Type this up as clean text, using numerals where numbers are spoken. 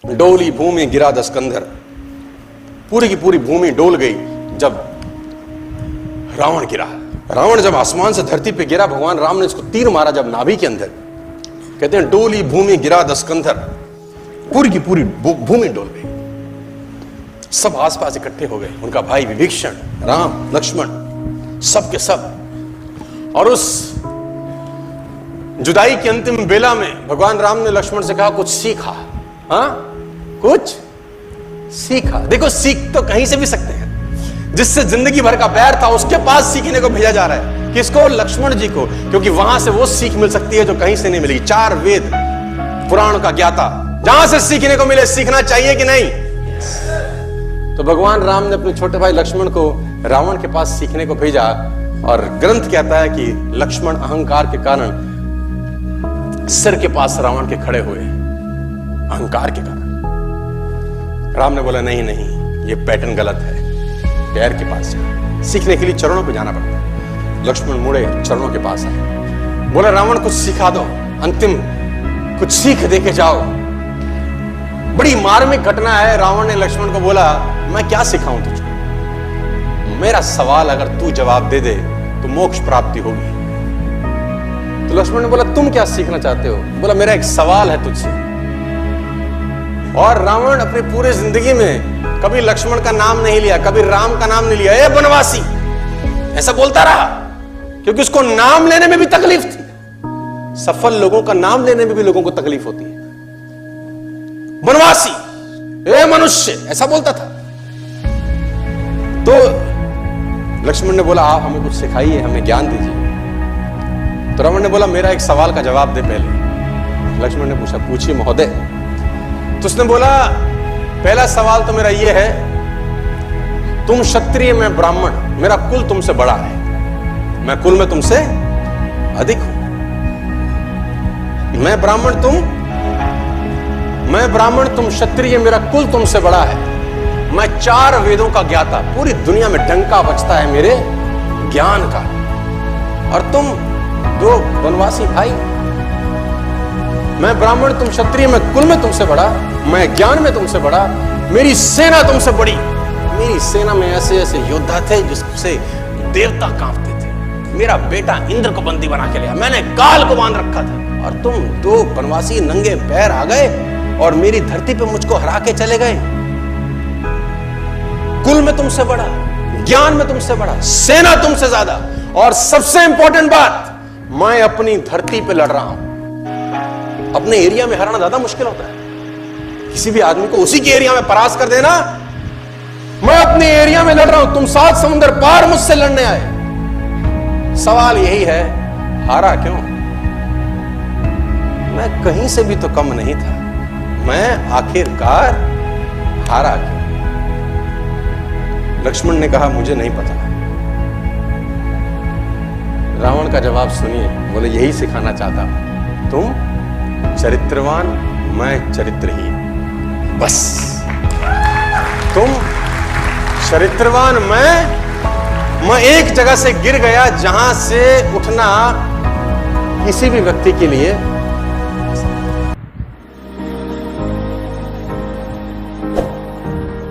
डोली भूमि गिरा दस्कंधर, पूरी की पूरी भूमि डोल गई जब रावण गिरा। रावण जब आसमान से धरती पे गिरा, भगवान राम ने इसको तीर मारा जब नाभि के अंदर। कहते हैं डोली भूमि गिरा दस्कंधर, पूरी की पूरी भूमि डोल गई। सब आसपास इकट्ठे हो गए, उनका भाई विभीषण, राम, लक्ष्मण, सब के सब। और उस जुदाई की अंतिम बेला में भगवान राम ने लक्ष्मण से कहा कुछ सीखा। हाँ, कुछ सीखा। देखो, सीख तो कहीं से भी सकते हैं। जिससे जिंदगी भर का बैर था उसके पास सीखने को भेजा जा रहा है। किसको? लक्ष्मण जी को, क्योंकि वहां से वो सीख मिल सकती है जो कहीं से नहीं मिलेगी। 4 वेद पुराण का ज्ञाता, जहां से सीखने को मिले। सीखना चाहिए कि नहीं? तो भगवान राम ने अपने छोटे भाई लक्ष्मण को रावण के पास सीखने को भेजा। और ग्रंथ कहता है कि लक्ष्मण अहंकार के कारण सिर के पास रावण के खड़े हुए, अहंकार के कारण। राम ने बोला नहीं नहीं, ये पैटर्न गलत है, पैर के पास जाए। सीखने के लिए चरणों पे जाना पड़ता है। लक्ष्मण मुड़े, चरणों के पास आए, बोला रावण कुछ सिखा दो, अंतिम कुछ सीख दे के जाओ। बड़ी मार्मिक घटना है। रावण ने लक्ष्मण को बोला मैं क्या सिखाऊं तुझको? मेरा सवाल अगर तू जवाब दे दे तो मोक्ष प्राप्ति होगी। तो लक्ष्मण ने बोला तुम क्या सीखना चाहते हो? बोला मेरा एक सवाल है तुझसे। और रावण अपनी पूरी जिंदगी में कभी लक्ष्मण का नाम नहीं लिया, कभी राम का नाम नहीं लिया। ए बनवासी, ऐसा बोलता रहा, क्योंकि उसको नाम लेने में भी तकलीफ थी। सफल लोगों का नाम लेने में भी लोगों को तकलीफ होती है। बनवासी, ए मनुष्य, ऐसा बोलता था। तो लक्ष्मण ने बोला आप हमें कुछ सिखाइए, हमें ज्ञान दीजिए। तो रावण ने बोला मेरा एक सवाल का जवाब दे पहले। लक्ष्मण ने पूछा पूछिए महोदय। तो उसने बोला पहला सवाल तो मेरा यह है, तुम क्षत्रिय, मैं ब्राह्मण, मेरा कुल तुमसे बड़ा है, मैं कुल में तुमसे अधिक हूं। मैं ब्राह्मण, तुम क्षत्रिय, मेरा कुल तुमसे बड़ा है। मैं 4 वेदों का ज्ञाता, पूरी दुनिया में डंका बजता है मेरे ज्ञान का। और तुम 2 वनवासी भाई, मैं ब्राह्मण, तुम क्षत्रिय, मैं कुल में तुमसे बड़ा, मैं ज्ञान में तुमसे बड़ा, मेरी सेना तुमसे बड़ी। मेरी सेना में ऐसे ऐसे योद्धा थे जिससे देवता कांपते थे। मेरा बेटा इंद्र को बंदी बना के लिया, मैंने काल को बांध रखा था। और तुम 2 वनवासी नंगे पैर आ गए और मेरी धरती पे मुझको हरा के चले गए। कुल में तुमसे बड़ा, ज्ञान में तुमसे बड़ा, सेना तुमसे ज्यादा, और सबसे इंपॉर्टेंट बात, मैं अपनी धरती पे लड़ रहा हूं। अपने एरिया में हराना ज्यादा मुश्किल होता है। किसी भी आदमी को उसी के एरिया में परास्त कर देना। मैं अपने एरिया में लड़ रहा हूं, तुम 7 समुद्र पार मुझसे लड़ने आए। सवाल यही है, हारा क्यों? मैं कहीं से भी तो कम नहीं था, मैं आखिरकार हारा क्यों? लक्ष्मण ने कहा मुझे नहीं पता। रावण का जवाब सुनिए, बोले यही सिखाना चाहता हूं, तुम चरित्रवान, मैं चरित्रहीन। बस तुम चरित्रवान, मैं एक जगह से गिर गया जहां से उठना किसी भी व्यक्ति के लिए